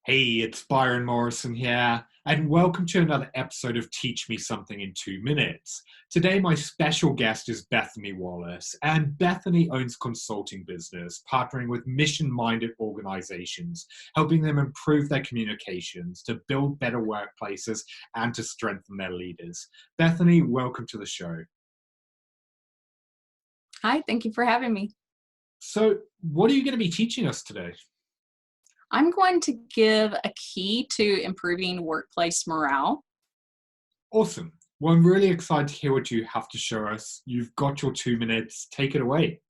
Hey, it's Byron Morrison here, and welcome to another episode of Teach Me Something in 2 Minutes. Today, my special guest is Bethany Wallace, and Bethany owns consulting business, partnering with mission-minded organizations, helping them improve their communications, to build better workplaces, and to strengthen their leaders. Bethany, welcome to the show. Hi, thank you for having me. So, what are you going to be teaching us today? I'm going to give a key to improving workplace morale. Awesome. Well, I'm really excited to hear what you have to show us. You've got your 2 minutes. Take it away.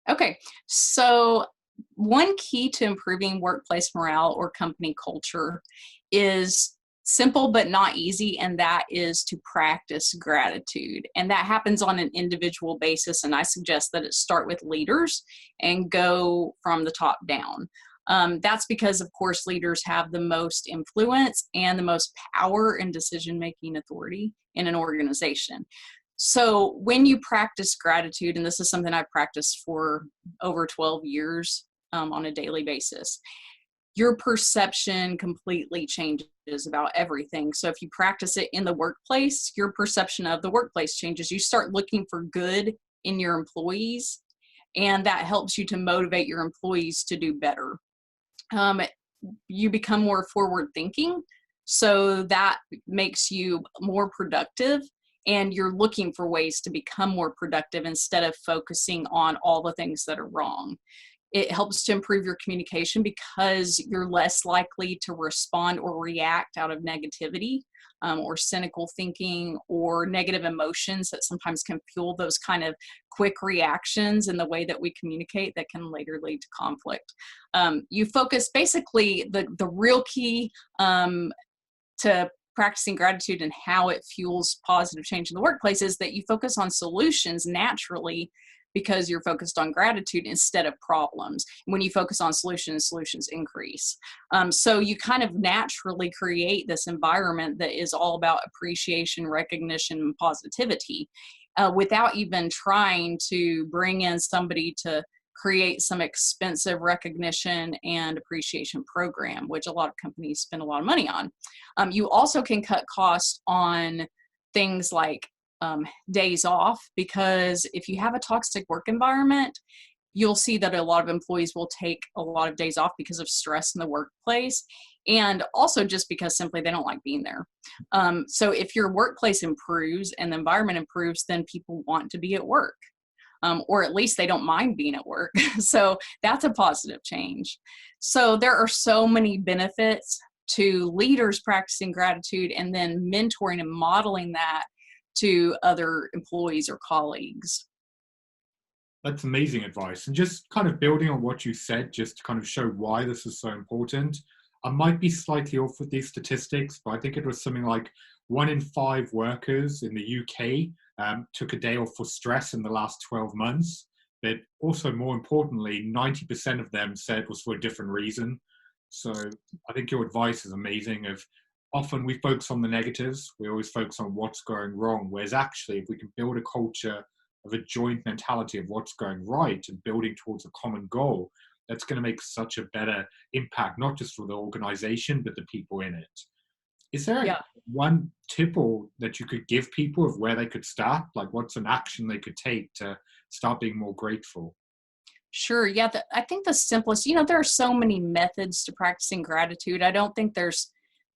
Okay, so one key to improving workplace morale or company culture is simple but not easy, and that is to practice gratitude. And that happens on an individual basis, and I suggest that it start with leaders and go from the top down. That's because, of course, leaders have the most influence and the most power and decision-making authority in an organization. So when you practice gratitude, and this is something I've practiced for over 12 years on a daily basis, your perception completely changes about everything. So if you practice it in the workplace, your perception of the workplace changes. You start looking for good in your employees, and that helps you to motivate your employees to do better. You become more forward thinking, so that makes you more productive, and you're looking for ways to become more productive instead of focusing on all the things that are wrong. It helps to improve your communication because you're less likely to respond or react out of negativity or cynical thinking or negative emotions that sometimes can fuel those kind of quick reactions in the way that we communicate that can later lead to conflict. You focus, basically, the real key to practicing gratitude and how it fuels positive change in the workplace is that you focus on solutions naturally, because you're focused on gratitude instead of problems. When you focus on solutions, solutions increase. So you kind of naturally create this environment that is all about appreciation, recognition, and positivity without even trying to bring in somebody to create some expensive recognition and appreciation program, which a lot of companies spend a lot of money on. You also can cut costs on things like days off, because if you have a toxic work environment, you'll see that a lot of employees will take a lot of days off because of stress in the workplace, and also just because simply they don't like being there. So if your workplace improves and the environment improves, then people want to be at work, or at least they don't mind being at work. So that's a positive change. So there are so many benefits to leaders practicing gratitude and then mentoring and modeling that to other employees or colleagues. That's amazing advice. And just kind of building on what you said, just to kind of show why this is so important. I might be slightly off with these statistics, but I think it was something like 1 in 5 workers in the UK took a day off for stress in the last 12 months. But also, more importantly, 90% of them said it was for a different reason. So I think your advice is amazing. Often we focus on the negatives. We always focus on what's going wrong. Whereas actually, if we can build a culture of a joint mentality of what's going right and building towards a common goal, that's going to make such a better impact, not just for the organization, but the people in it. Is there one tip or that you could give people of where they could start? Like, what's an action they could take to start being more grateful? Sure. Yeah. I think the simplest, there are so many methods to practicing gratitude. I don't think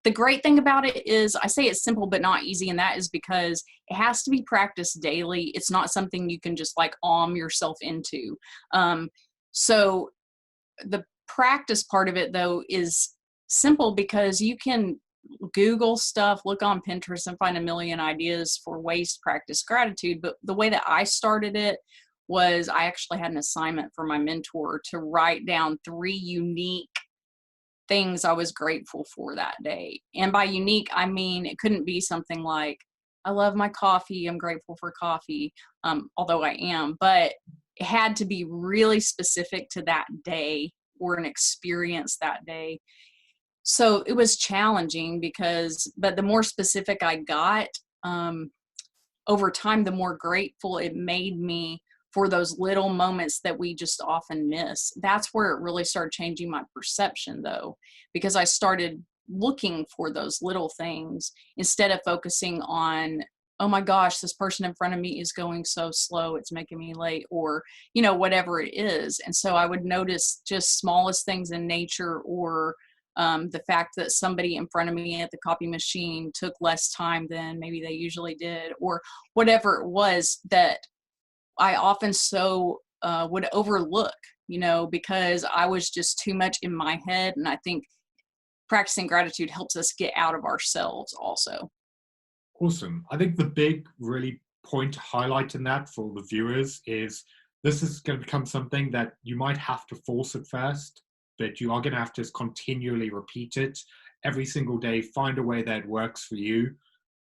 the great thing about it is, I say it's simple but not easy, and that is because it has to be practiced daily. It's not something you can just like yourself into. So the practice part of it, though, is simple because you can Google stuff, look on Pinterest, and find a million ideas for ways to practice gratitude. But the way that I started it was I actually had an assignment for my mentor to write down 3 unique things I was grateful for that day. And by unique, I mean, it couldn't be something like, I love my coffee, I'm grateful for coffee, although I am, but it had to be really specific to that day or an experience that day. So it was challenging but the more specific I got, over time, the more grateful it made me for those little moments that we just often miss. That's where it really started changing my perception, though, because I started looking for those little things instead of focusing on, oh my gosh, this person in front of me is going so slow, it's making me late, or, whatever it is. And so I would notice just smallest things in nature, or the fact that somebody in front of me at the copy machine took less time than maybe they usually did, or whatever it was that I often would overlook, because I was just too much in my head. And I think practicing gratitude helps us get out of ourselves also. Awesome. I think the big really point to highlight in that for the viewers is this is going to become something that you might have to force at first, but you are going to have to continually repeat it every single day, find a way that works for you,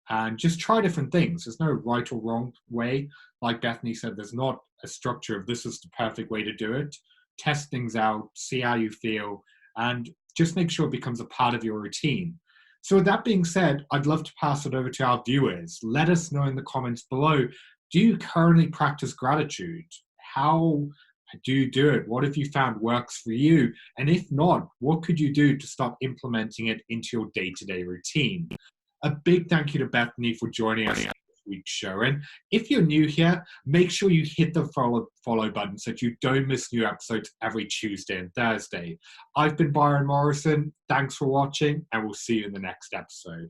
and just try different things. There's no right or wrong way. Like Bethany said, there's not a structure of this is the perfect way to do it. Test things out, see how you feel, and just make sure it becomes a part of your routine. So with that being said, I'd love to pass it over to our viewers. Let us know in the comments below, do you currently practice gratitude? How do you do it? What have you found works for you? And if not, what could you do to start implementing it into your day-to-day routine? A big thank you to Bethany for joining us week's show. And if you're new here, make sure you hit the follow button so that you don't miss new episodes every Tuesday and Thursday. I've been Byron Morrison. Thanks for watching, and we'll see you in the next episode.